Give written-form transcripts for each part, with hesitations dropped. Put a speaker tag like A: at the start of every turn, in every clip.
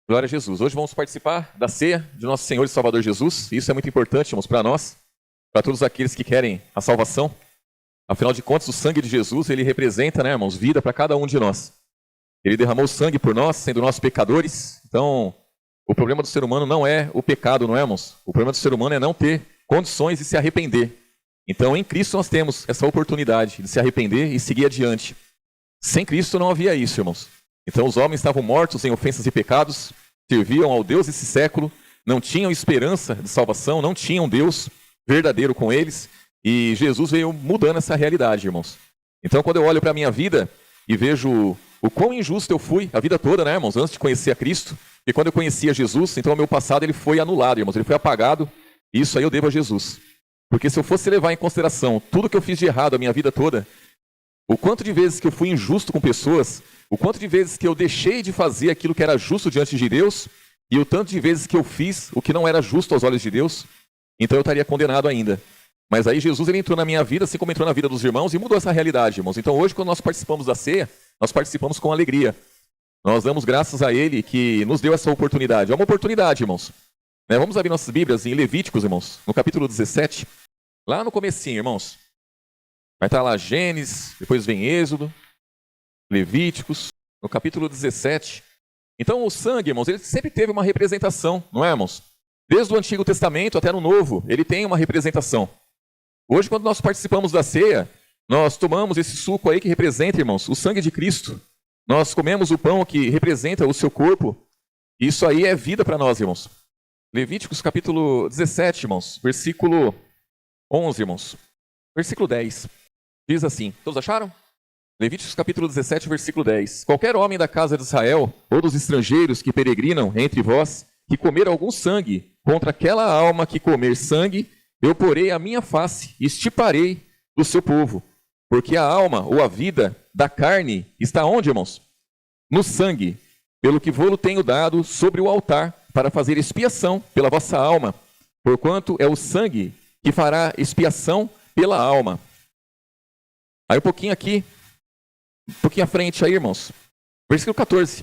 A: Glória a Jesus. Hoje vamos participar da ceia de nosso Senhor e Salvador Jesus. Isso é muito importante, irmãos, para nós, para todos aqueles que querem a salvação. Afinal de contas, o sangue de Jesus, ele representa, né, irmãos, vida para cada um de nós. Ele derramou sangue por nós, sendo nós pecadores. Então, o problema do ser humano não é o pecado, não é, irmãos? O problema do ser humano é não ter condições de se arrepender. Então, em Cristo nós temos essa oportunidade de se arrepender e seguir adiante. Sem Cristo não havia isso, irmãos. Então os homens estavam mortos em ofensas e pecados, serviam ao Deus desse século, não tinham esperança de salvação, não tinham Deus verdadeiro com eles, e Jesus veio mudando essa realidade, irmãos. Então quando eu olho para a minha vida e vejo o quão injusto eu fui a vida toda, né, irmãos, antes de conhecer a Cristo, e quando eu conhecia Jesus, então o meu passado ele foi anulado, irmãos, ele foi apagado, e isso aí eu devo a Jesus. Porque se eu fosse levar em consideração tudo que eu fiz de errado a minha vida toda, o quanto de vezes que eu fui injusto com pessoas, o quanto de vezes que eu deixei de fazer aquilo que era justo diante de Deus, e o tanto de vezes que eu fiz o que não era justo aos olhos de Deus, então eu estaria condenado ainda. Mas aí Jesus ele entrou na minha vida, assim como entrou na vida dos irmãos, e mudou essa realidade, irmãos. Então hoje, quando nós participamos da ceia, nós participamos com alegria. Nós damos graças a Ele que nos deu essa oportunidade. É uma oportunidade, irmãos. Vamos abrir nossas Bíblias em Levíticos, irmãos, no capítulo 17, lá no comecinho, irmãos. Vai estar lá Gênesis, depois vem Êxodo, Levíticos, no capítulo 17. Então o sangue, irmãos, ele sempre teve uma representação, não é, irmãos? Desde o Antigo Testamento até no Novo, ele tem uma representação. Hoje, quando nós participamos da ceia, nós tomamos esse suco aí que representa, irmãos, o sangue de Cristo. Nós comemos o pão que representa o seu corpo. Isso aí é vida para nós, irmãos. Levíticos capítulo 17, irmãos, versículo 11, irmãos. Versículo 10. Diz assim, todos acharam? Levíticos capítulo 17, versículo 10. Qualquer homem da casa de Israel, ou dos estrangeiros que peregrinam entre vós, que comer algum sangue, contra aquela alma que comer sangue, eu porei a minha face e extirparei do seu povo. Porque a alma, ou a vida, da carne, está onde, irmãos? No sangue, pelo que vou-lo tenho dado sobre o altar, para fazer expiação pela vossa alma, porquanto é o sangue que fará expiação pela alma. Aí um pouquinho aqui, um pouquinho à frente aí, irmãos. Versículo 14.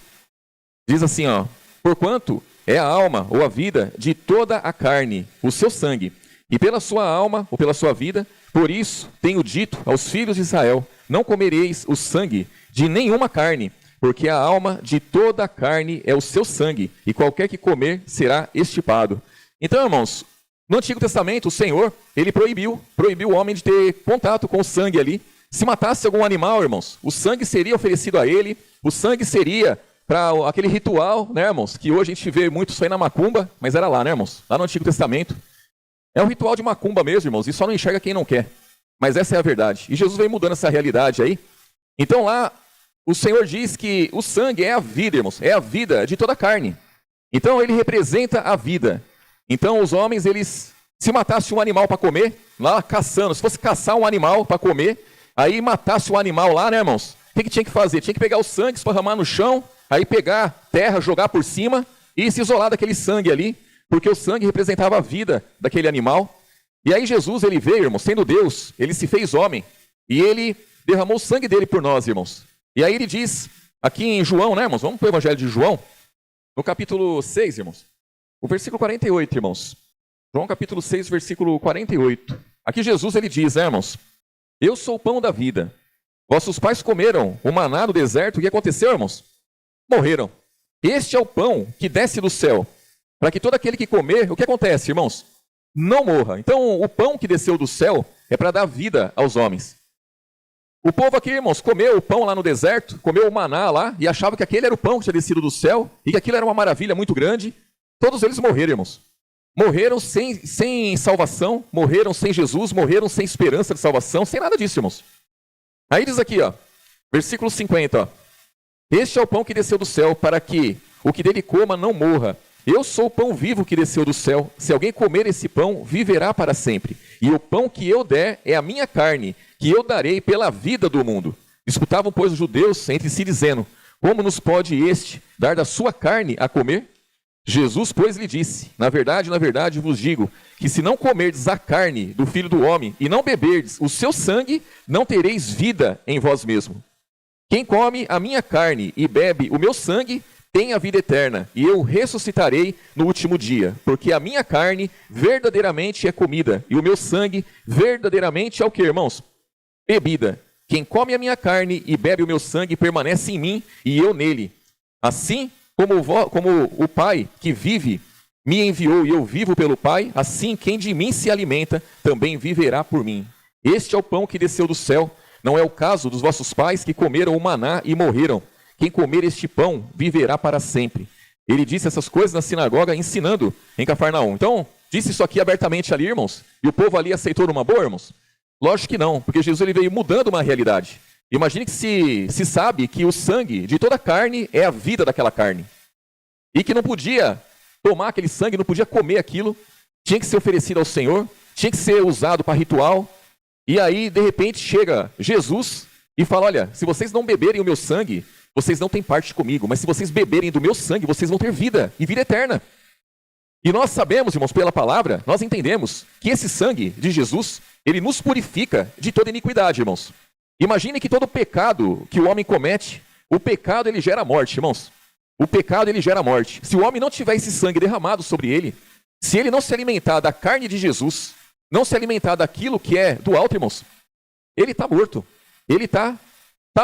A: Diz assim, ó. Porquanto é a alma ou a vida de toda a carne, o seu sangue. E pela sua alma ou pela sua vida, por isso tenho dito aos filhos de Israel, não comereis o sangue de nenhuma carne, porque a alma de toda a carne é o seu sangue, e qualquer que comer será extirpado. Então, irmãos, no Antigo Testamento, o Senhor, ele proibiu o homem de ter contato com o sangue ali. Se matasse algum animal, irmãos, o sangue seria oferecido a ele, o sangue seria para aquele ritual, né, irmãos, que hoje a gente vê muito isso aí na macumba, mas era lá, né, irmãos, lá no Antigo Testamento. É um ritual de macumba mesmo, irmãos, e só não enxerga quem não quer. Mas essa é a verdade. E Jesus vem mudando essa realidade aí. Então lá, o Senhor diz que o sangue é a vida, irmãos, é a vida de toda a carne. Então ele representa a vida. Então os homens, eles, se matasse um animal para comer, lá caçando, se fosse caçar um animal para comer, aí matasse o animal lá, né, irmãos? O que tinha que fazer? Tinha que pegar o sangue, esparramar no chão, aí pegar terra, jogar por cima e se isolar daquele sangue ali, porque o sangue representava a vida daquele animal. E aí Jesus, ele veio, irmãos, sendo Deus, ele se fez homem, e ele derramou o sangue dele por nós, irmãos. E aí ele diz, aqui em João, né, irmãos? Vamos para o Evangelho de João, no capítulo 6, irmãos. O versículo 48, irmãos. João capítulo 6, versículo 48. Aqui Jesus, ele diz, né, irmãos? Eu sou o pão da vida. Vossos pais comeram o maná no deserto. O que aconteceu, irmãos? Morreram. Este é o pão que desce do céu, para que todo aquele que comer, o que acontece, irmãos? Não morra. Então, o pão que desceu do céu é para dar vida aos homens. O povo aqui, irmãos, comeu o pão lá no deserto, comeu o maná lá, e achava que aquele era o pão que tinha descido do céu, e que aquilo era uma maravilha muito grande. Todos eles morreram, irmãos. Morreram sem salvação, morreram sem Jesus, morreram sem esperança de salvação, sem nada disso, irmãos. Aí diz aqui, ó, versículo 50, ó. Este é o pão que desceu do céu, para que o que dele coma não morra. Eu sou o pão vivo que desceu do céu. Se alguém comer esse pão, viverá para sempre. E o pão que eu der é a minha carne, que eu darei pela vida do mundo. Disputavam, pois, os judeus entre si, dizendo, como nos pode este dar da sua carne a comer? Jesus, pois, lhe disse, na verdade vos digo, que se não comerdes a carne do Filho do Homem e não beberdes o seu sangue, não tereis vida em vós mesmo. Quem come a minha carne e bebe o meu sangue tem a vida eterna, e eu ressuscitarei no último dia, porque a minha carne verdadeiramente é comida, e o meu sangue verdadeiramente é o que, irmãos? Bebida. Quem come a minha carne e bebe o meu sangue permanece em mim, e eu nele. Assim como o Pai que vive me enviou e eu vivo pelo Pai, assim quem de mim se alimenta também viverá por mim. Este é o pão que desceu do céu, não é o caso dos vossos pais que comeram o maná e morreram. Quem comer este pão viverá para sempre. Ele disse essas coisas na sinagoga, ensinando em Cafarnaum. Então, disse isso aqui abertamente ali, irmãos, e o povo ali aceitou numa boa, irmãos? Lógico que não, porque Jesus ele veio mudando uma realidade. Imagine que se sabe que o sangue de toda carne é a vida daquela carne. E que não podia tomar aquele sangue, não podia comer aquilo, tinha que ser oferecido ao Senhor, tinha que ser usado para ritual. E aí, de repente, chega Jesus e fala, olha, se vocês não beberem o meu sangue, vocês não têm parte comigo, mas se vocês beberem do meu sangue, vocês vão ter vida, e vida eterna. E nós sabemos, irmãos, pela palavra, nós entendemos que esse sangue de Jesus, ele nos purifica de toda iniquidade, irmãos. Imagine que todo pecado que o homem comete, o pecado ele gera morte, irmãos. O pecado ele gera morte. Se o homem não tiver esse sangue derramado sobre ele, se ele não se alimentar da carne de Jesus, não se alimentar daquilo que é do alto, irmãos, ele está morto. Ele está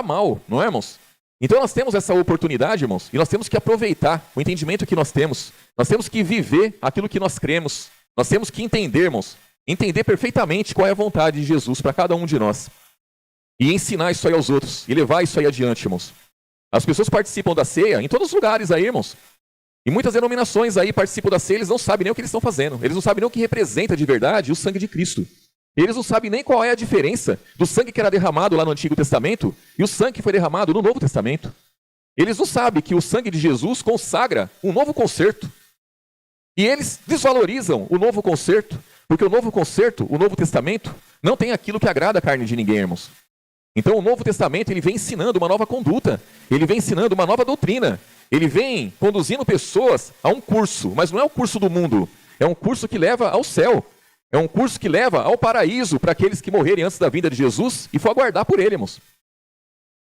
A: mal, não é, irmãos? Então nós temos essa oportunidade, irmãos, e nós temos que aproveitar o entendimento que nós temos. Nós temos que viver aquilo que nós cremos. Nós temos que entender, irmãos, entender perfeitamente qual é a vontade de Jesus para cada um de nós. E ensinar isso aí aos outros, e levar isso aí adiante, irmãos. As pessoas participam da ceia em todos os lugares aí, irmãos. E muitas denominações aí participam da ceia, eles não sabem nem o que eles estão fazendo. Eles não sabem nem o que representa de verdade o sangue de Cristo. Eles não sabem nem qual é a diferença do sangue que era derramado lá no Antigo Testamento e o sangue que foi derramado no Novo Testamento. Eles não sabem que o sangue de Jesus consagra um novo concerto. E eles desvalorizam o novo concerto, porque o novo concerto, o Novo Testamento, não tem aquilo que agrada a carne de ninguém, irmãos. Então o Novo Testamento ele vem ensinando uma nova conduta, ele vem ensinando uma nova doutrina, ele vem conduzindo pessoas a um curso, mas não é o curso do mundo, é um curso que leva ao céu. É um curso que leva ao paraíso para aqueles que morrerem antes da vinda de Jesus e for aguardar por ele, irmãos.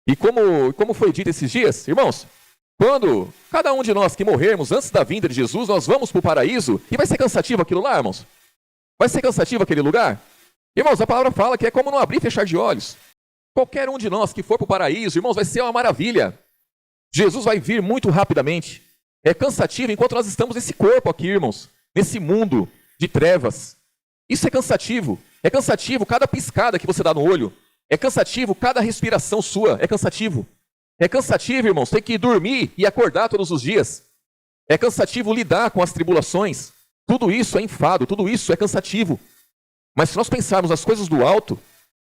A: E como foi dito esses dias, irmãos, quando cada um de nós que morrermos antes da vinda de Jesus, nós vamos para o paraíso e vai ser cansativo aquilo lá, irmãos? Vai ser cansativo aquele lugar? Irmãos, a palavra fala que é como não abrir e fechar de olhos. Qualquer um de nós que for para o paraíso, irmãos, vai ser uma maravilha. Jesus vai vir muito rapidamente. É cansativo enquanto nós estamos nesse corpo aqui, irmãos, nesse mundo de trevas. Isso é cansativo cada piscada que você dá no olho, é cansativo cada respiração sua, é cansativo, irmãos, ter que dormir e acordar todos os dias, é cansativo lidar com as tribulações, tudo isso é enfado, tudo isso é cansativo, mas se nós pensarmos nas coisas do alto,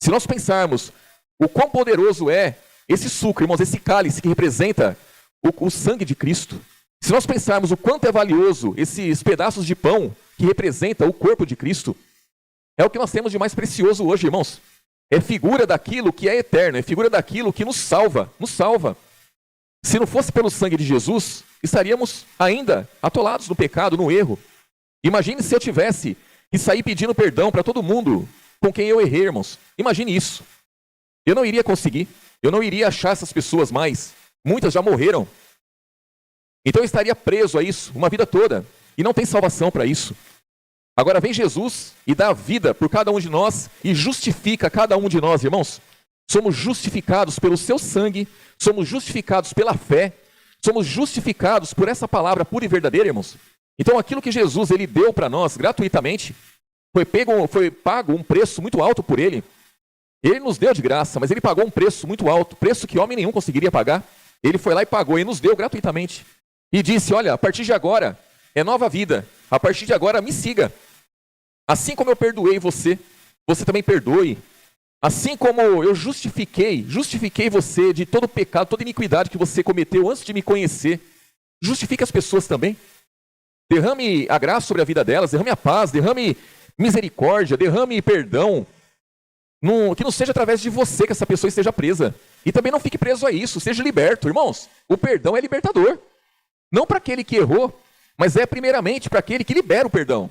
A: se nós pensarmos o quão poderoso é esse suco, irmãos, esse cálice que representa o sangue de Cristo, se nós pensarmos o quanto é valioso esses pedaços de pão que representa o corpo de Cristo, é o que nós temos de mais precioso hoje, irmãos. É figura daquilo que é eterno, é figura daquilo que nos salva, nos salva. Se não fosse pelo sangue de Jesus, estaríamos ainda atolados no pecado, no erro. Imagine se eu tivesse que sair pedindo perdão para todo mundo com quem eu errei, irmãos. Imagine isso. Eu não iria conseguir, eu não iria achar essas pessoas mais. Muitas já morreram. Então eu estaria preso a isso uma vida toda. E não tem salvação para isso. Agora vem Jesus e dá vida por cada um de nós e justifica cada um de nós, irmãos. Somos justificados pelo seu sangue, somos justificados pela fé, somos justificados por essa palavra pura e verdadeira, irmãos. Então aquilo que Jesus ele deu para nós gratuitamente, foi pago um preço muito alto por ele. Ele nos deu de graça, mas ele pagou um preço muito alto, preço que homem nenhum conseguiria pagar. Ele foi lá e pagou e nos deu gratuitamente. E disse, olha, a partir de agora é nova vida, a partir de agora me siga. Assim como eu perdoei você, você também perdoe. Assim como eu justifiquei você de todo pecado, toda iniquidade que você cometeu antes de me conhecer, justifique as pessoas também. Derrame a graça sobre a vida delas, derrame a paz, derrame misericórdia, derrame perdão. Que não seja através de você que essa pessoa esteja presa. E também não fique preso a isso, seja liberto. Irmãos, o perdão é libertador. Não para aquele que errou, mas é primeiramente para aquele que libera o perdão.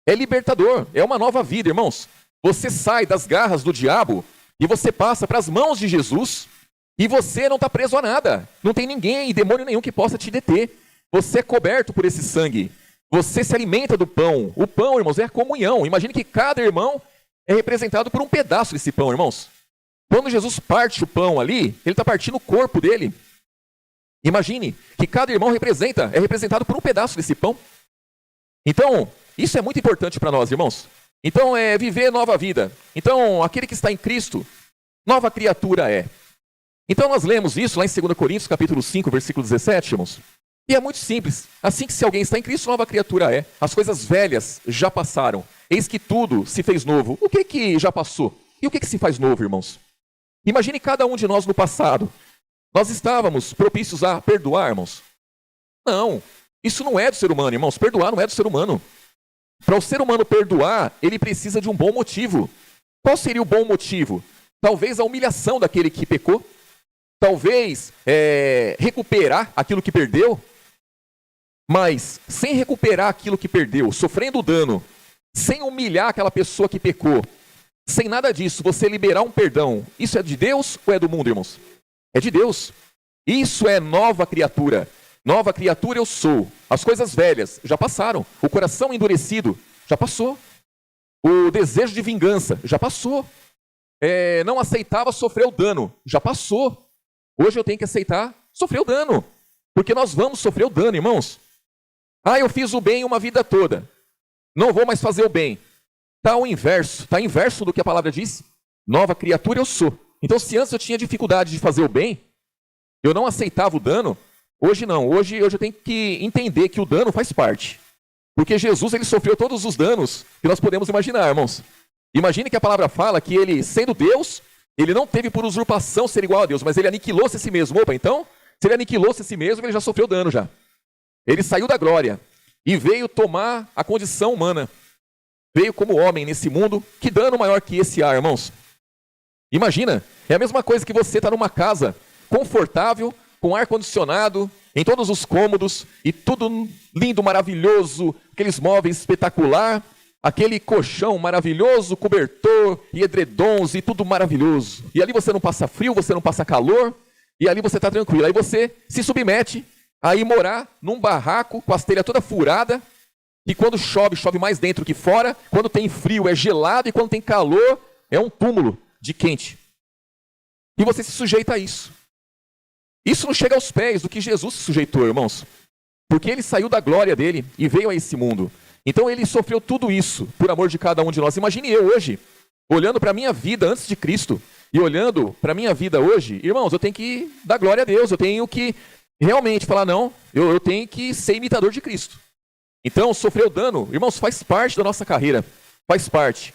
A: É libertador, é uma nova vida, irmãos. Você sai das garras do diabo e você passa para as mãos de Jesus E você não está preso a nada. Não tem ninguém, demônio nenhum que possa te deter. Você é coberto por esse sangue. Você se alimenta do pão. O pão, irmãos, é a comunhão. Imagine que cada irmão é representado por um pedaço desse pão, irmãos. Quando Jesus parte o pão ali, ele está partindo o corpo dele. Imagine que cada irmão é representado por um pedaço desse pão. Então, isso é muito importante para nós, irmãos. Então, é viver nova vida. Então, aquele que está em Cristo, nova criatura é. Então, nós lemos isso lá em 2 Coríntios, capítulo 5, versículo 17, irmãos. E é muito simples. Assim que se alguém está em Cristo, nova criatura é. As coisas velhas já passaram. Eis que tudo se fez novo. O que já passou? E o que se faz novo, irmãos? Imagine cada um de nós no passado. Nós estávamos propícios a perdoar, irmãos? Não. Isso não é do ser humano, irmãos. Perdoar não é do ser humano. Para o ser humano perdoar, ele precisa de um bom motivo. Qual seria o bom motivo? Talvez a humilhação daquele que pecou. Talvez recuperar aquilo que perdeu. Mas sem recuperar aquilo que perdeu, sofrendo dano, sem humilhar aquela pessoa que pecou, sem nada disso, você liberar um perdão, isso é de Deus ou é do mundo, irmãos? É de Deus. Isso é nova criatura. Nova criatura eu sou. As coisas velhas já passaram. O coração endurecido já passou. O desejo de vingança já passou. Não aceitava, sofreu dano, já passou. Hoje eu tenho que aceitar, sofrer o dano. Porque nós vamos sofrer o dano, irmãos. Eu fiz o bem uma vida toda. Não vou mais fazer o bem. Está o inverso. Está inverso do que a palavra diz. Nova criatura eu sou. Então, se antes eu tinha dificuldade de fazer o bem, eu não aceitava o dano, hoje não. Hoje eu já tenho que entender que o dano faz parte. Porque Jesus, ele sofreu todos os danos que nós podemos imaginar, irmãos. Imagine que a palavra fala que ele, sendo Deus, ele não teve por usurpação ser igual a Deus, mas ele aniquilou-se a si mesmo. Opa, então, se ele aniquilou-se a si mesmo, ele já sofreu dano já. Ele saiu da glória e veio tomar a condição humana. Veio como homem nesse mundo. Que dano maior que esse há, irmãos? Imagina, é a mesma coisa que você está numa casa confortável, com ar-condicionado, em todos os cômodos, e tudo lindo, maravilhoso, aqueles móveis espetacular, aquele colchão maravilhoso, cobertor e edredons e tudo maravilhoso. E ali você não passa frio, você não passa calor, e ali você está tranquilo. Aí você se submete a ir morar num barraco com as telhas toda furada, e quando chove, chove mais dentro que fora, quando tem frio é gelado, e quando tem calor é um túmulo de quente. E você se sujeita a isso. Isso não chega aos pés do que Jesus se sujeitou, irmãos. Porque ele saiu da glória dele e veio a esse mundo. Então ele sofreu tudo isso por amor de cada um de nós. Imagine eu hoje, olhando para a minha vida antes de Cristo, e olhando para a minha vida hoje, irmãos, eu tenho que dar glória a Deus, eu tenho que realmente falar, não, eu tenho que ser imitador de Cristo. Então, sofrer o dano, irmãos, faz parte da nossa carreira, faz parte.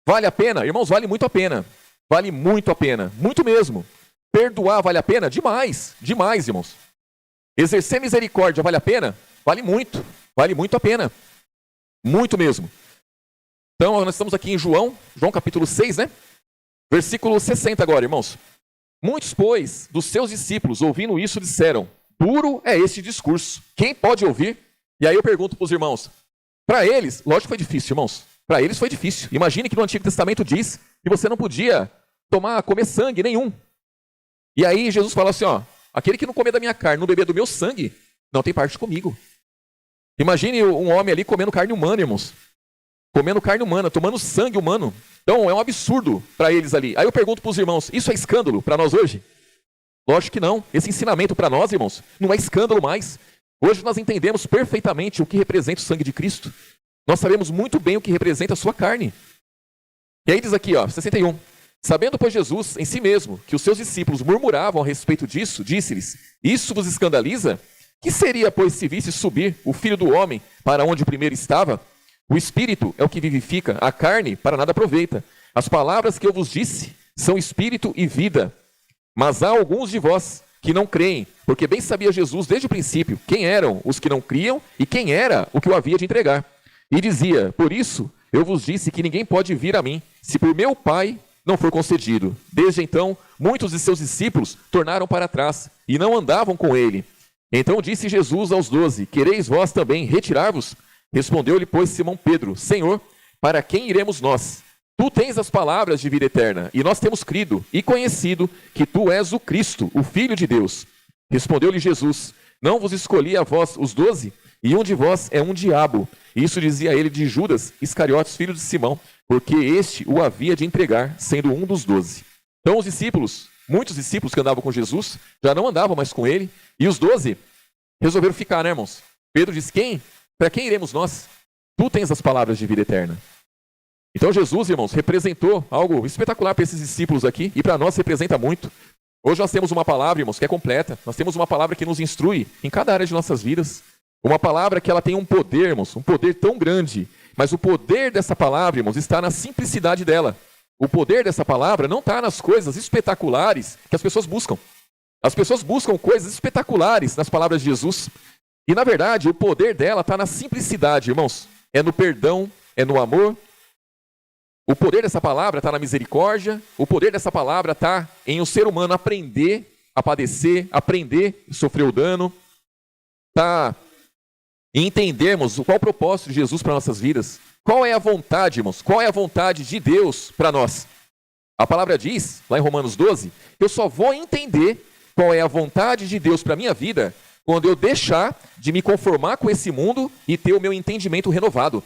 A: Vale a pena? Irmãos, vale muito a pena. Vale muito a pena, muito mesmo. Perdoar vale a pena? Demais, demais, irmãos. Exercer misericórdia vale a pena? Vale muito a pena. Muito mesmo. Então, nós estamos aqui em João capítulo 6, né? Versículo 60 agora, irmãos. Muitos, pois, dos seus discípulos, ouvindo isso, disseram, duro é este discurso. Quem pode ouvir? E aí eu pergunto para os irmãos. Para eles, lógico que foi difícil, irmãos. Para eles foi difícil. Imagine que no Antigo Testamento diz que você não podia comer sangue nenhum. E aí Jesus fala assim, aquele que não comer da minha carne, não beber do meu sangue, não tem parte comigo. Imagine um homem ali comendo carne humana, irmãos. Comendo carne humana, tomando sangue humano. Então é um absurdo para eles ali. Aí eu pergunto para os irmãos, isso é escândalo para nós hoje? Lógico que não. Esse ensinamento para nós, irmãos, não é escândalo mais. Hoje nós entendemos perfeitamente o que representa o sangue de Cristo. Nós sabemos muito bem o que representa a sua carne. E aí diz aqui, 61. Sabendo, pois, Jesus em si mesmo que os seus discípulos murmuravam a respeito disso, disse-lhes, isso vos escandaliza? Que seria, pois, se visse subir o Filho do Homem para onde o primeiro estava? O Espírito é o que vivifica, a carne para nada aproveita. As palavras que eu vos disse são Espírito e vida. Mas há alguns de vós que não creem, porque bem sabia Jesus desde o princípio quem eram os que não criam e quem era o que o havia de entregar. E dizia, por isso eu vos disse que ninguém pode vir a mim, se por meu Pai não for concedido. Desde então, muitos de seus discípulos tornaram para trás e não andavam com ele. Então disse Jesus aos 12, quereis vós também retirar-vos? Respondeu-lhe, pois, Simão Pedro, Senhor, para quem iremos nós? Tu tens as palavras de vida eterna, e nós temos crido e conhecido que tu és o Cristo, o Filho de Deus. Respondeu-lhe Jesus: Não vos escolhi a vós os 12, e um de vós é um diabo. Isso dizia ele de Judas Iscariotes, filho de Simão, porque este o havia de entregar, sendo um dos 12. Então os discípulos, muitos discípulos que andavam com Jesus, já não andavam mais com ele, e os 12 resolveram ficar, né, irmãos? Pedro disse: Para quem iremos nós? Tu tens as palavras de vida eterna. Então Jesus, irmãos, representou algo espetacular para esses discípulos aqui, e para nós representa muito. Hoje nós temos uma palavra, irmãos, que é completa. Nós temos uma palavra que nos instrui em cada área de nossas vidas. Uma palavra que ela tem um poder, irmãos, um poder tão grande. Mas o poder dessa palavra, irmãos, está na simplicidade dela. O poder dessa palavra não está nas coisas espetaculares que as pessoas buscam. As pessoas buscam coisas espetaculares nas palavras de Jesus. E, na verdade, o poder dela está na simplicidade, irmãos. É no perdão, é no amor. O poder dessa palavra está na misericórdia. O poder dessa palavra está em o ser humano aprender a padecer, aprender a sofrer o dano. Está em entendermos qual o propósito de Jesus para nossas vidas. Qual é a vontade, irmãos? Qual é a vontade de Deus para nós? A palavra diz, lá em Romanos 12, eu só vou entender qual é a vontade de Deus para a minha vida quando eu deixar de me conformar com esse mundo e ter o meu entendimento renovado.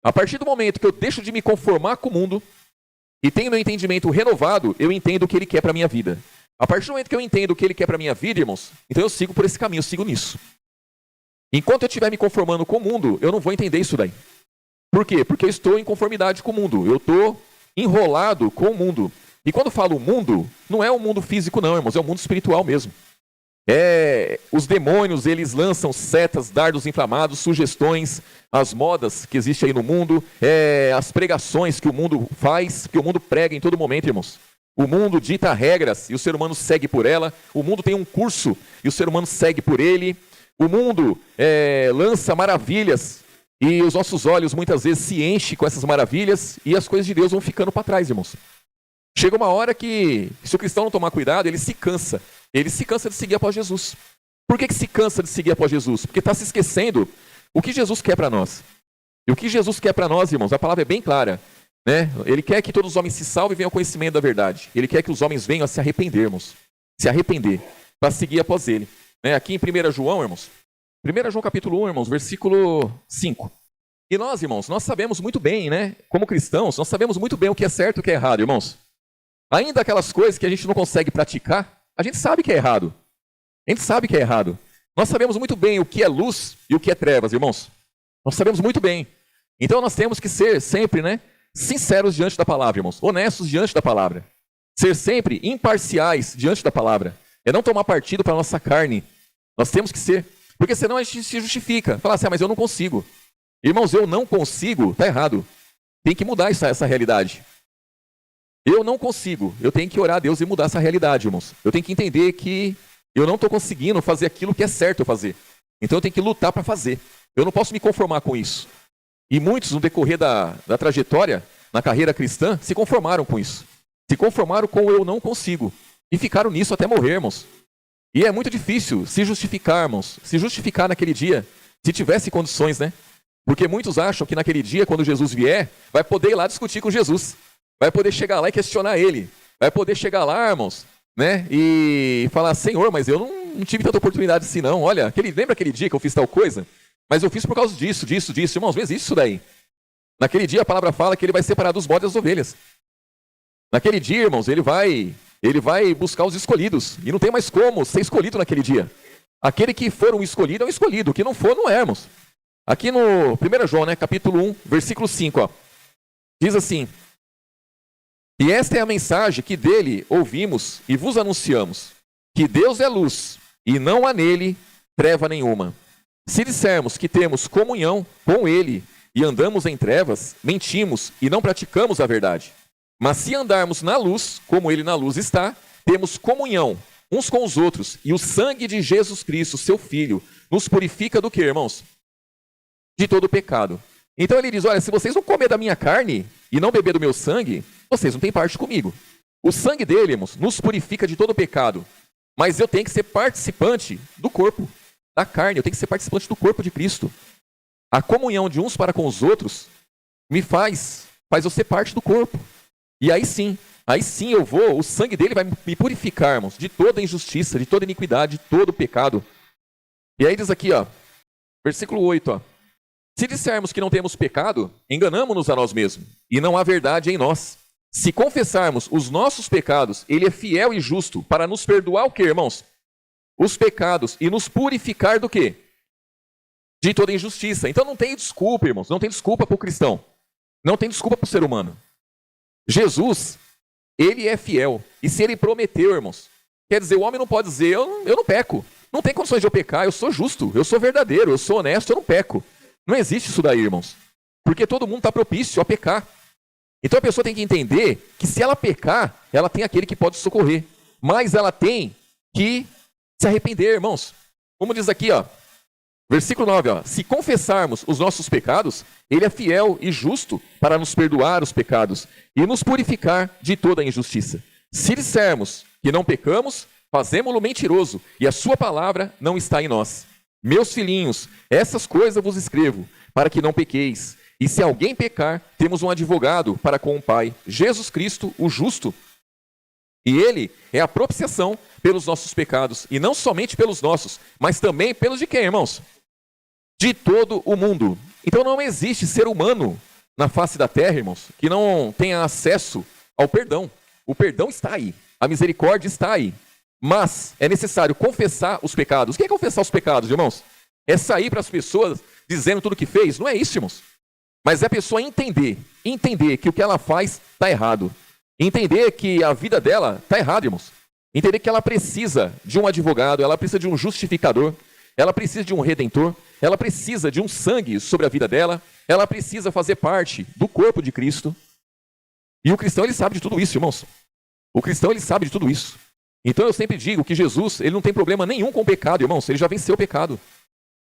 A: A partir do momento que eu deixo de me conformar com o mundo e tenho meu entendimento renovado, eu entendo o que Ele quer para a minha vida. A partir do momento que eu entendo o que Ele quer para a minha vida, irmãos, então eu sigo por esse caminho, eu sigo nisso. Enquanto eu estiver me conformando com o mundo, eu não vou entender isso daí. Por quê? Porque eu estou em conformidade com o mundo. Eu estou enrolado com o mundo. E quando falo mundo, não é o mundo físico não, irmãos, é o mundo espiritual mesmo. Os demônios, eles lançam setas, dardos inflamados, sugestões, as modas que existem aí no mundo, as pregações que o mundo faz, que o mundo prega em todo momento, irmãos. O mundo dita regras e o ser humano segue por ela. O mundo tem um curso e o ser humano segue por ele. O mundo lança maravilhas e os nossos olhos muitas vezes se enchem com essas maravilhas e as coisas de Deus vão ficando para trás, irmãos. Chega uma hora que, se o cristão não tomar cuidado, ele se cansa. Ele se cansa de seguir após Jesus. Por que se cansa de seguir após Jesus? Porque está se esquecendo o que Jesus quer para nós. E o que Jesus quer para nós, irmãos, a palavra é bem clara, né? Ele quer que todos os homens se salvem e venham ao conhecimento da verdade. Ele quer que os homens venham a se arrepender, irmãos. Se arrepender, para seguir após Ele. Aqui em 1 João, irmãos. 1 João capítulo 1, irmãos, versículo 5. E nós, irmãos, nós sabemos muito bem, né? Como cristãos, nós sabemos muito bem o que é certo e o que é errado, irmãos. Ainda aquelas coisas que a gente não consegue praticar, a gente sabe que é errado. A gente sabe que é errado. Nós sabemos muito bem o que é luz e o que é trevas, irmãos. Nós sabemos muito bem. Então nós temos que ser sempre, né, sinceros diante da palavra, irmãos. Honestos diante da palavra. Ser sempre imparciais diante da palavra. É não tomar partido para a nossa carne. Nós temos que ser. Porque senão a gente se justifica. Falar assim, mas eu não consigo. Irmãos, eu não consigo, está errado. Tem que mudar essa realidade. Eu não consigo. Eu tenho que orar a Deus e mudar essa realidade, irmãos. Eu tenho que entender que eu não estou conseguindo fazer aquilo que é certo eu fazer. Então eu tenho que lutar para fazer. Eu não posso me conformar com isso. E muitos, no decorrer da trajetória, na carreira cristã, se conformaram com isso. Se conformaram com o eu não consigo. E ficaram nisso até morrer, irmãos. E é muito difícil se justificar, irmãos. Se justificar naquele dia, se tivesse condições, né? Porque muitos acham que naquele dia, quando Jesus vier, vai poder ir lá discutir com Jesus. Vai poder chegar lá e questionar ele. Vai poder chegar lá, irmãos, né? E falar, Senhor, mas eu não tive tanta oportunidade assim não. Olha, lembra aquele dia que eu fiz tal coisa? Mas eu fiz por causa disso. Irmãos, não existe isso daí. Naquele dia a palavra fala que ele vai separar dos bodes das ovelhas. Naquele dia, irmãos, ele vai buscar os escolhidos. E não tem mais como ser escolhido naquele dia. Aquele que for um escolhido é um escolhido. O que não for, não é, irmãos. Aqui no 1 João, né, capítulo 1, versículo 5, ó, diz assim: E esta é a mensagem que dele ouvimos e vos anunciamos, que Deus é luz, e não há nele treva nenhuma. Se dissermos que temos comunhão com ele e andamos em trevas, mentimos e não praticamos a verdade. Mas se andarmos na luz, como ele na luz está, temos comunhão uns com os outros, e o sangue de Jesus Cristo, seu Filho, nos purifica do quê, irmãos? De todo pecado. Então ele diz, olha, se vocês não comer da minha carne e não beber do meu sangue, vocês não têm parte comigo. O sangue dele, irmãos, nos purifica de todo pecado. Mas eu tenho que ser participante do corpo, da carne, eu tenho que ser participante do corpo de Cristo. A comunhão de uns para com os outros me faz faz você parte do corpo. E aí sim o sangue dele vai me purificar, irmãos, de toda injustiça, de toda iniquidade, de todo pecado. E aí diz aqui, ó, versículo 8, ó. Se dissermos que não temos pecado, enganamo-nos a nós mesmos, e não há verdade em nós. Se confessarmos os nossos pecados, ele é fiel e justo para nos perdoar o quê, irmãos? Os pecados e nos purificar do quê? De toda injustiça. Então não tem desculpa, irmãos, não tem desculpa para o cristão. Não tem desculpa para o ser humano. Jesus, ele é fiel. E se ele prometeu, irmãos, quer dizer, o homem não pode dizer, eu não peco. Não tem condições de eu pecar, eu sou justo, eu sou verdadeiro, eu sou honesto, eu não peco. Não existe isso daí, irmãos. Porque todo mundo está propício a pecar. Então a pessoa tem que entender que se ela pecar, ela tem aquele que pode socorrer. Mas ela tem que se arrepender, irmãos. Como diz aqui, ó, versículo 9, ó, se confessarmos os nossos pecados, ele é fiel e justo para nos perdoar os pecados e nos purificar de toda a injustiça. Se dissermos que não pecamos, fazemo-lo mentiroso e a sua palavra não está em nós. Meus filhinhos, essas coisas vos escrevo, para que não pequeis. E se alguém pecar, temos um advogado para com o Pai, Jesus Cristo, o justo. E ele é a propiciação pelos nossos pecados, e não somente pelos nossos, mas também pelos de quem, irmãos? De todo o mundo. Então não existe ser humano na face da terra, irmãos, que não tenha acesso ao perdão. O perdão está aí, a misericórdia está aí. Mas é necessário confessar os pecados. O que é confessar os pecados, irmãos? É sair para as pessoas dizendo tudo o que fez? Não é isso, irmãos. Mas é a pessoa entender que o que ela faz está errado. Entender que a vida dela está errada, irmãos. Entender que ela precisa de um advogado, ela precisa de um justificador, ela precisa de um redentor, ela precisa de um sangue sobre a vida dela, ela precisa fazer parte do corpo de Cristo. E o cristão, ele sabe de tudo isso, irmãos. O cristão, ele sabe de tudo isso. Então eu sempre digo que Jesus, ele não tem problema nenhum com o pecado, irmãos. Ele já venceu o pecado.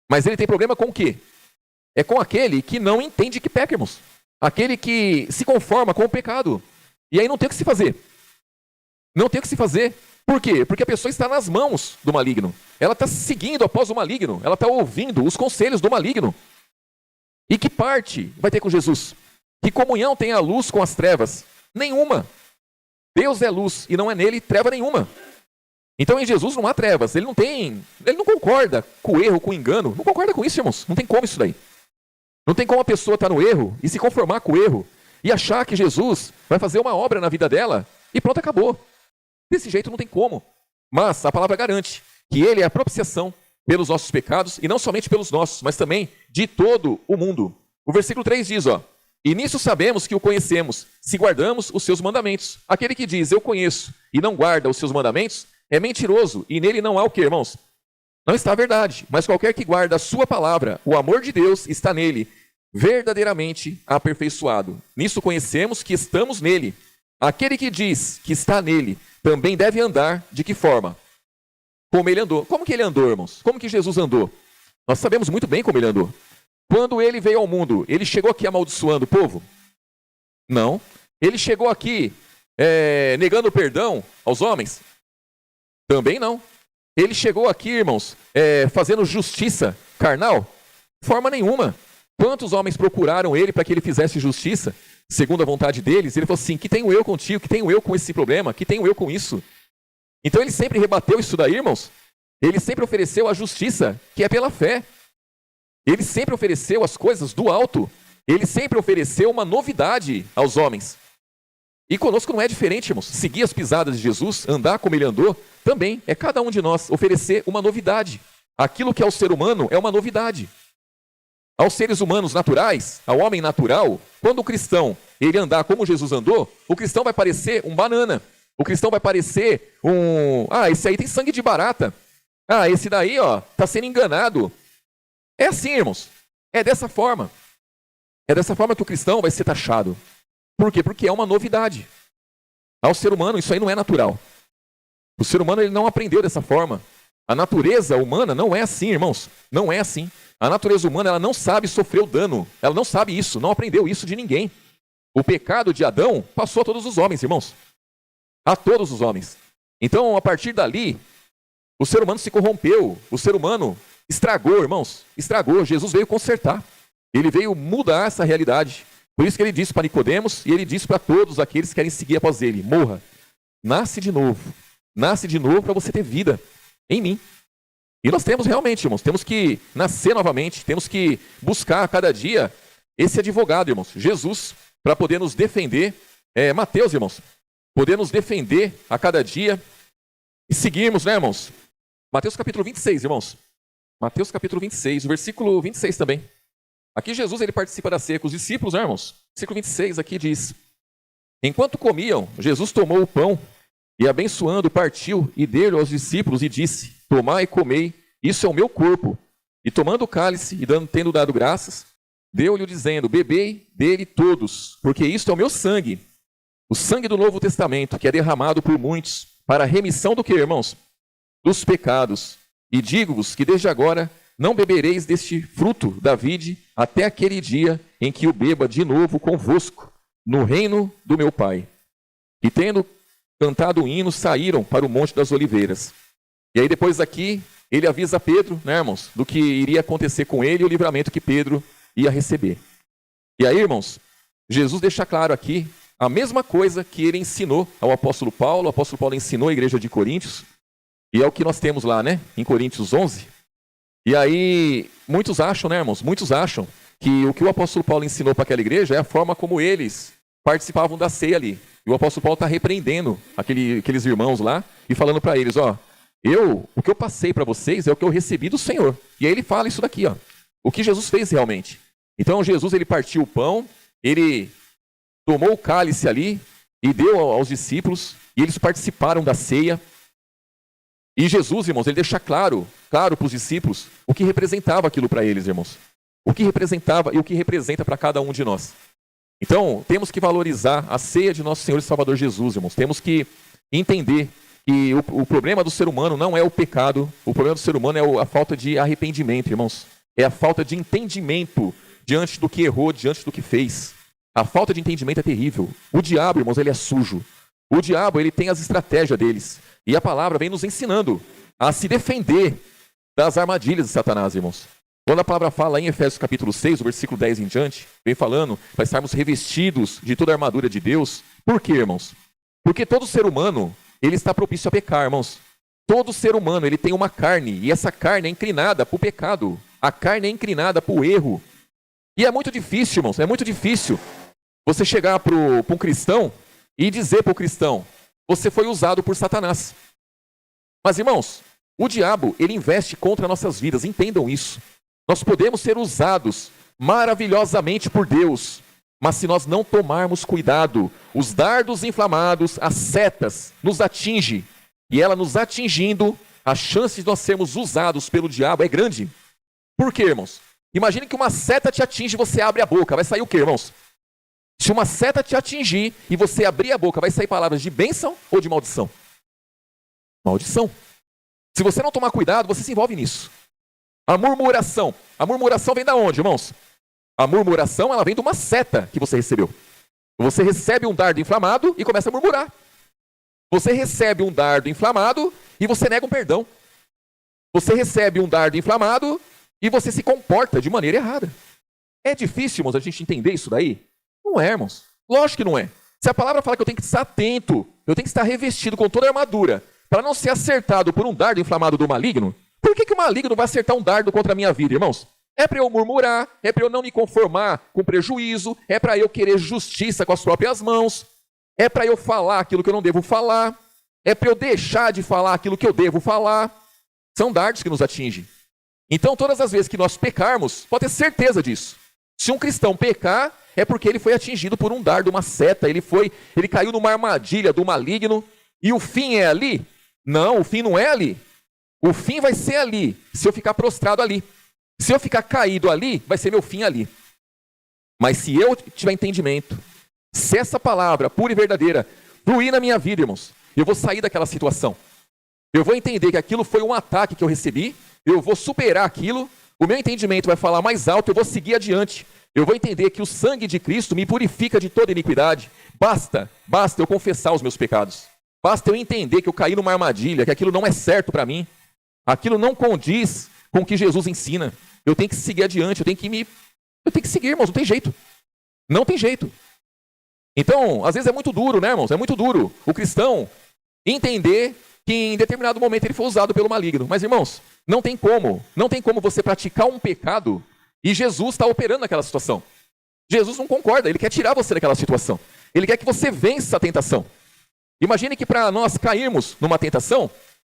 A: Mas ele tem problema com o quê? É com aquele que não entende que peca, irmãos. Aquele que se conforma com o pecado. E aí não tem o que se fazer. Não tem o que se fazer. Por quê? Porque a pessoa está nas mãos do maligno. Ela está seguindo após o maligno. Ela está ouvindo os conselhos do maligno. E que parte vai ter com Jesus? Que comunhão tem a luz com as trevas? Nenhuma. Deus é luz e não é nele treva nenhuma. Então em Jesus não há trevas. Ele não concorda com o erro, com o engano. Não concorda com isso, irmãos. Não tem como isso daí. Não tem como a pessoa estar no erro e se conformar com o erro e achar que Jesus vai fazer uma obra na vida dela e pronto, acabou. Desse jeito não tem como. Mas a palavra garante que ele é a propiciação pelos nossos pecados e não somente pelos nossos, mas também de todo o mundo. O versículo 3 diz, ó, e nisso sabemos que o conhecemos, se guardamos os seus mandamentos. Aquele que diz, eu conheço, e não guarda os seus mandamentos, é mentiroso, e nele não há o quê, irmãos? Não está a verdade, mas qualquer que guarda a sua palavra, o amor de Deus está nele, verdadeiramente aperfeiçoado. Nisso conhecemos que estamos nele. Aquele que diz que está nele, também deve andar de que forma? Como ele andou. Como que ele andou, irmãos? Como que Jesus andou? Nós sabemos muito bem como ele andou. Quando ele veio ao mundo, ele chegou aqui amaldiçoando o povo? Não. Ele chegou aqui negando perdão aos homens? Também não. Ele chegou aqui, irmãos, fazendo justiça carnal? De forma nenhuma. Quantos homens procuraram ele para que ele fizesse justiça, segundo a vontade deles? Ele falou assim, que tenho eu contigo, que tenho eu com esse problema, que tenho eu com isso. Então ele sempre rebateu isso daí, irmãos. Ele sempre ofereceu a justiça, que é pela fé. Ele sempre ofereceu as coisas do alto. Ele sempre ofereceu uma novidade aos homens. E conosco não é diferente, irmãos. Seguir as pisadas de Jesus, andar como ele andou, também é cada um de nós oferecer uma novidade. Aquilo que é o ser humano é uma novidade. Aos seres humanos naturais, ao homem natural, quando o cristão ele andar como Jesus andou, o cristão vai parecer um banana. O cristão vai parecer esse aí tem sangue de barata. Esse daí, está sendo enganado. É assim, irmãos. É dessa forma. É dessa forma que o cristão vai ser taxado. Por quê? Porque é uma novidade. Ao ser humano, isso aí não é natural. O ser humano ele não aprendeu dessa forma. A natureza humana não é assim, irmãos. Não é assim. A natureza humana ela não sabe sofrer o dano. Ela não sabe isso. Não aprendeu isso de ninguém. O pecado de Adão passou a todos os homens, irmãos. A todos os homens. Então, a partir dali, o ser humano se corrompeu. O ser humano estragou, irmãos. Estragou. Jesus veio consertar. Ele veio mudar essa realidade. Por isso que ele disse para Nicodemos, e ele disse para todos aqueles que querem seguir após ele: morra, nasce de novo para você ter vida em mim. E nós temos realmente, irmãos, temos que nascer novamente, temos que buscar a cada dia esse advogado, irmãos, Jesus, para poder nos defender, Mateus, irmãos, poder nos defender a cada dia e seguirmos, né, irmãos? Mateus capítulo 26, irmãos. Mateus capítulo 26, o versículo 26 também. Aqui Jesus ele participa da ceia com os discípulos, né, irmãos? Versículo 26 aqui diz: enquanto comiam, Jesus tomou o pão e, abençoando, partiu e deu aos discípulos e disse: tomai e comei, isso é o meu corpo. E tomando o cálice e tendo dado graças, deu-lhe dizendo: bebei dele todos, porque isto é o meu sangue, o sangue do Novo Testamento, que é derramado por muitos para a remissão do que, irmãos? Dos pecados. E digo-vos que desde agora não bebereis deste fruto da vide até aquele dia em que o beba de novo convosco no reino do meu Pai. E tendo cantado o hino, saíram para o Monte das Oliveiras. E aí depois aqui, ele avisa Pedro, né, irmãos, do que iria acontecer com ele e o livramento que Pedro ia receber. E aí, irmãos, Jesus deixa claro aqui a mesma coisa que ele ensinou ao apóstolo Paulo. O apóstolo Paulo ensinou a igreja de Coríntios, e é o que nós temos lá, né, em Coríntios 11. E aí, muitos acham, né, irmãos, muitos acham que o apóstolo Paulo ensinou para aquela igreja é a forma como eles participavam da ceia ali. E o apóstolo Paulo está repreendendo aqueles irmãos lá e falando para eles: ó, o que eu passei para vocês é o que eu recebi do Senhor. E aí ele fala isso daqui, ó, o que Jesus fez realmente. Então Jesus ele partiu o pão, ele tomou o cálice ali e deu aos discípulos, e eles participaram da ceia. E Jesus, irmãos, ele deixa claro para os discípulos o que representava aquilo para eles, irmãos. O que representava e o que representa para cada um de nós. Então, temos que valorizar a ceia de nosso Senhor e Salvador Jesus, irmãos. Temos que entender que o problema do ser humano não é o pecado, o problema do ser humano é a falta de arrependimento, irmãos. É a falta de entendimento diante do que errou, diante do que fez. A falta de entendimento é terrível. O diabo, irmãos, ele é sujo. O diabo, ele tem as estratégias deles. E a palavra vem nos ensinando a se defender das armadilhas de Satanás, irmãos. Quando a palavra fala em Efésios capítulo 6, o versículo 10 em diante, vem falando para estarmos revestidos de toda a armadura de Deus. Por quê, irmãos? Porque todo ser humano, ele está propício a pecar, irmãos. Todo ser humano, ele tem uma carne, e essa carne é inclinada para o pecado. A carne é inclinada para o erro. E é muito difícil, irmãos, é muito difícil você chegar para um cristão e dizer para o cristão: você foi usado por Satanás. Mas, irmãos, o diabo, ele investe contra nossas vidas, entendam isso. Nós podemos ser usados maravilhosamente por Deus, mas se nós não tomarmos cuidado, os dardos inflamados, as setas, nos atingem. E ela nos atingindo, a chance de nós sermos usados pelo diabo é grande. Por quê, irmãos? Imagine que uma seta te atinge e você abre a boca. Vai sair o quê, irmãos? Se uma seta te atingir e você abrir a boca, vai sair palavras de bênção ou de maldição? Maldição. Se você não tomar cuidado, você se envolve nisso. A murmuração. A murmuração vem da onde, irmãos? A murmuração, ela vem de uma seta que você recebeu. Você recebe um dardo inflamado e começa a murmurar. Você recebe um dardo inflamado e você nega um perdão. Você recebe um dardo inflamado e você se comporta de maneira errada. É difícil, irmãos, a gente entender isso daí? Não é, irmãos. Lógico que não é. Se a palavra fala que eu tenho que estar atento, eu tenho que estar revestido com toda a armadura, para não ser acertado por um dardo inflamado do maligno, por que o maligno vai acertar um dardo contra a minha vida, irmãos? É para eu murmurar, é para eu não me conformar com prejuízo, é para eu querer justiça com as próprias mãos, é para eu falar aquilo que eu não devo falar, é para eu deixar de falar aquilo que eu devo falar. São dardos que nos atingem. Então, todas as vezes que nós pecarmos, pode ter certeza disso. Se um cristão pecar, é porque ele foi atingido por um dardo, uma seta, ele caiu numa armadilha do maligno, e o fim é ali? Não, o fim não é ali. O fim vai ser ali, se eu ficar prostrado ali. Se eu ficar caído ali, vai ser meu fim ali. Mas se eu tiver entendimento, se essa palavra pura e verdadeira fluir na minha vida, irmãos, eu vou sair daquela situação. Eu vou entender que aquilo foi um ataque que eu recebi, eu vou superar aquilo, o meu entendimento vai falar mais alto, eu vou seguir adiante. Eu vou entender que o sangue de Cristo me purifica de toda iniquidade. Basta eu confessar os meus pecados. Basta eu entender que eu caí numa armadilha, que aquilo não é certo para mim. Aquilo não condiz com o que Jesus ensina. Eu tenho que seguir adiante, eu tenho que seguir, irmãos, não tem jeito. Não tem jeito. Então, às vezes é muito duro, né, irmãos? É muito duro o cristão entender que em determinado momento ele foi usado pelo maligno. Mas, irmãos, não tem como você praticar um pecado e Jesus está operando naquela situação. Jesus não concorda, ele quer tirar você daquela situação. Ele quer que você vença a tentação. Imagine que para nós cairmos numa tentação,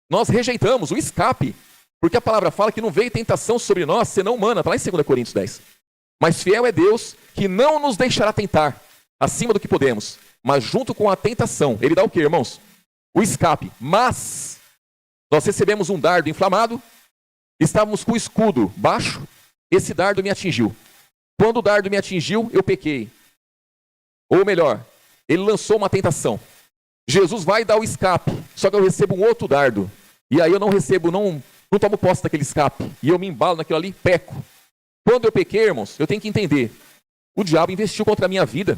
A: nós rejeitamos o escape. Porque a palavra fala que não veio tentação sobre nós, senão humana. Está lá em 2 Coríntios 10. Mas fiel é Deus que não nos deixará tentar acima do que podemos. Mas junto com a tentação, ele dá o quê, irmãos? O escape. Mas nós recebemos um dardo inflamado, estávamos com o escudo baixo, esse dardo me atingiu. Quando o dardo me atingiu, eu pequei. Ou melhor, ele lançou uma tentação. Jesus vai dar o escape, só que eu recebo um outro dardo. E aí eu não recebo, não tomo posse daquele escape. E eu me embalo naquilo ali e peco. Quando eu pequei, irmãos, eu tenho que entender. O diabo investiu contra a minha vida.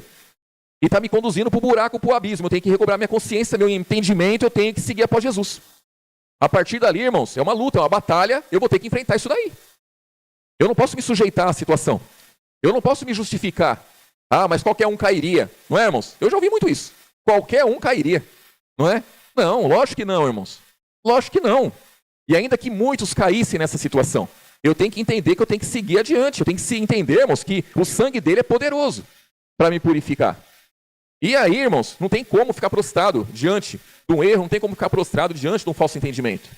A: E está me conduzindo para o buraco, para o abismo. Eu tenho que recobrar minha consciência, meu entendimento, eu tenho que seguir após Jesus. A partir dali, irmãos, é uma luta, é uma batalha, eu vou ter que enfrentar isso daí. Eu não posso me sujeitar à situação. Eu não posso me justificar. Ah, mas qualquer um cairia. Não é, irmãos? Eu já ouvi muito isso. Qualquer um cairia. Não é? Não, lógico que não, irmãos. Lógico que não. E ainda que muitos caíssem nessa situação, eu tenho que entender que eu tenho que seguir adiante. Eu tenho que entender, irmãos, que o sangue dele é poderoso para me purificar. E aí, irmãos, não tem como ficar prostrado diante de um erro, não tem como ficar prostrado diante de um falso entendimento.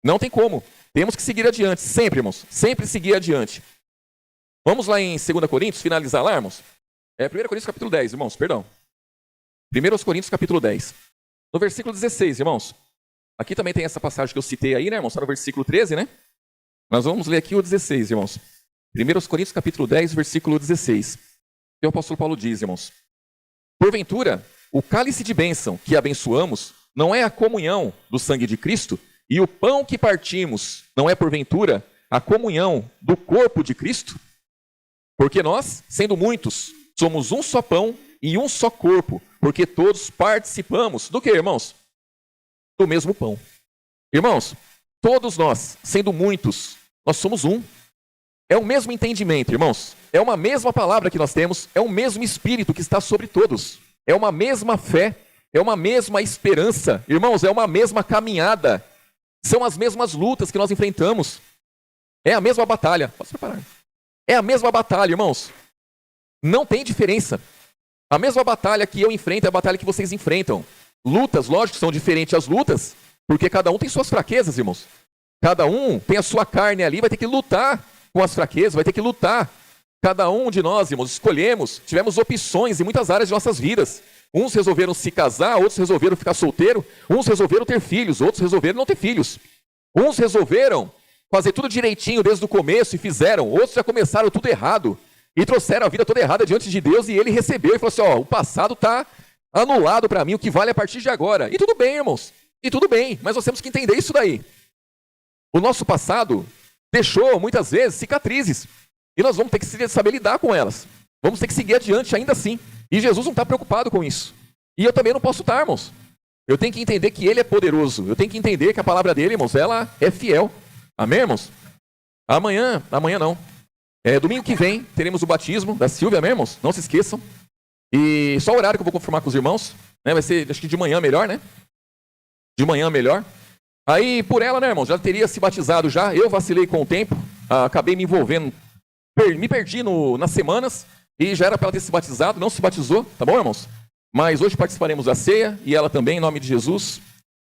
A: Não tem como. Temos que seguir adiante, sempre, irmãos. Sempre seguir adiante. Vamos lá em 2 Coríntios, finalizar lá, irmãos. 1 Coríntios capítulo 10, irmãos, perdão. 1 Coríntios capítulo 10. No versículo 16, irmãos. Aqui também tem essa passagem que eu citei aí, né, irmãos? Está no versículo 13, né? Nós vamos ler aqui o 16, irmãos. 1 Coríntios capítulo 10, versículo 16. O apóstolo Paulo diz, irmãos. Porventura, o cálice de bênção que abençoamos não é a comunhão do sangue de Cristo? E o pão que partimos não é, porventura, a comunhão do corpo de Cristo? Porque nós, sendo muitos, somos um só pão e um só corpo, porque todos participamos do que, irmãos? Do mesmo pão. Irmãos, todos nós, sendo muitos, nós somos um. É o mesmo entendimento, irmãos. É uma mesma palavra que nós temos, é o mesmo Espírito que está sobre todos. É uma mesma fé, é uma mesma esperança. Irmãos, é uma mesma caminhada. São as mesmas lutas que nós enfrentamos. É a mesma batalha. Posso preparar? É a mesma batalha, irmãos. Não tem diferença. A mesma batalha que eu enfrento é a batalha que vocês enfrentam. Lutas, lógico, são diferentes as lutas, porque cada um tem suas fraquezas, irmãos. Cada um tem a sua carne ali, vai ter que lutar com as fraquezas, vai ter que lutar. Cada um de nós, irmãos, escolhemos, tivemos opções em muitas áreas de nossas vidas. Uns resolveram se casar, outros resolveram ficar solteiro, uns resolveram ter filhos, outros resolveram não ter filhos. Uns resolveram fazer tudo direitinho desde o começo e fizeram, outros já começaram tudo errado e trouxeram a vida toda errada diante de Deus e ele recebeu e falou assim, ó, o passado está anulado para mim, o que vale é a partir de agora. E tudo bem, irmãos, e tudo bem, mas nós temos que entender isso daí. O nosso passado deixou, muitas vezes, cicatrizes. E nós vamos ter que saber lidar com elas. Vamos ter que seguir adiante ainda assim. E Jesus não está preocupado com isso. E eu também não posso estar, irmãos. Eu tenho que entender que Ele é poderoso. Eu tenho que entender que a palavra dEle, irmãos, ela é fiel. Amém, irmãos? Amanhã não. Domingo que vem, teremos o batismo da Silvia, amém, irmãos? Não se esqueçam. E só o horário que eu vou confirmar com os irmãos. Né? Vai ser, acho que de manhã melhor, né? De manhã melhor. Aí, por ela, né, irmãos, já teria se batizado já. Eu vacilei com o tempo. Acabei me envolvendo. Me perdi nas semanas. E já era para ela ter se batizado. Não se batizou, tá bom, irmãos? Mas hoje participaremos da ceia. E ela também, em nome de Jesus.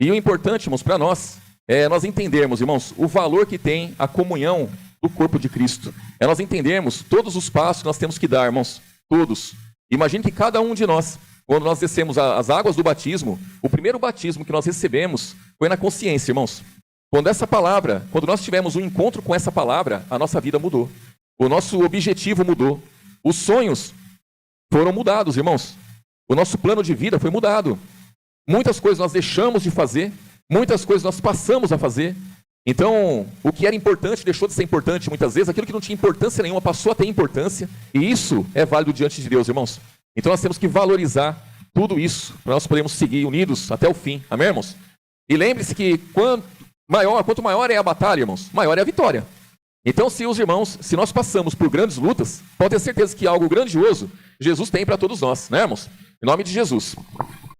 A: E o importante, irmãos, para nós, é nós entendermos, irmãos, o valor que tem a comunhão do corpo de Cristo. É nós entendermos todos os passos que nós temos que dar, irmãos. Todos. Imagine que cada um de nós, quando nós descemos as águas do batismo, o primeiro batismo que nós recebemos foi na consciência, irmãos. Quando nós tivemos um encontro com essa palavra, a nossa vida mudou. O nosso objetivo mudou. Os sonhos foram mudados, irmãos. O nosso plano de vida foi mudado. Muitas coisas nós deixamos de fazer, muitas coisas nós passamos a fazer. Então, o que era importante deixou de ser importante muitas vezes, aquilo que não tinha importância nenhuma passou a ter importância, e isso é válido diante de Deus, irmãos. Então nós temos que valorizar tudo isso, para nós podermos seguir unidos até o fim, amém, irmãos? E lembre-se que quanto maior é a batalha, irmãos, maior é a vitória. Então, se nós passamos por grandes lutas, pode ter certeza que algo grandioso Jesus tem para todos nós, né, irmãos? Em nome de Jesus.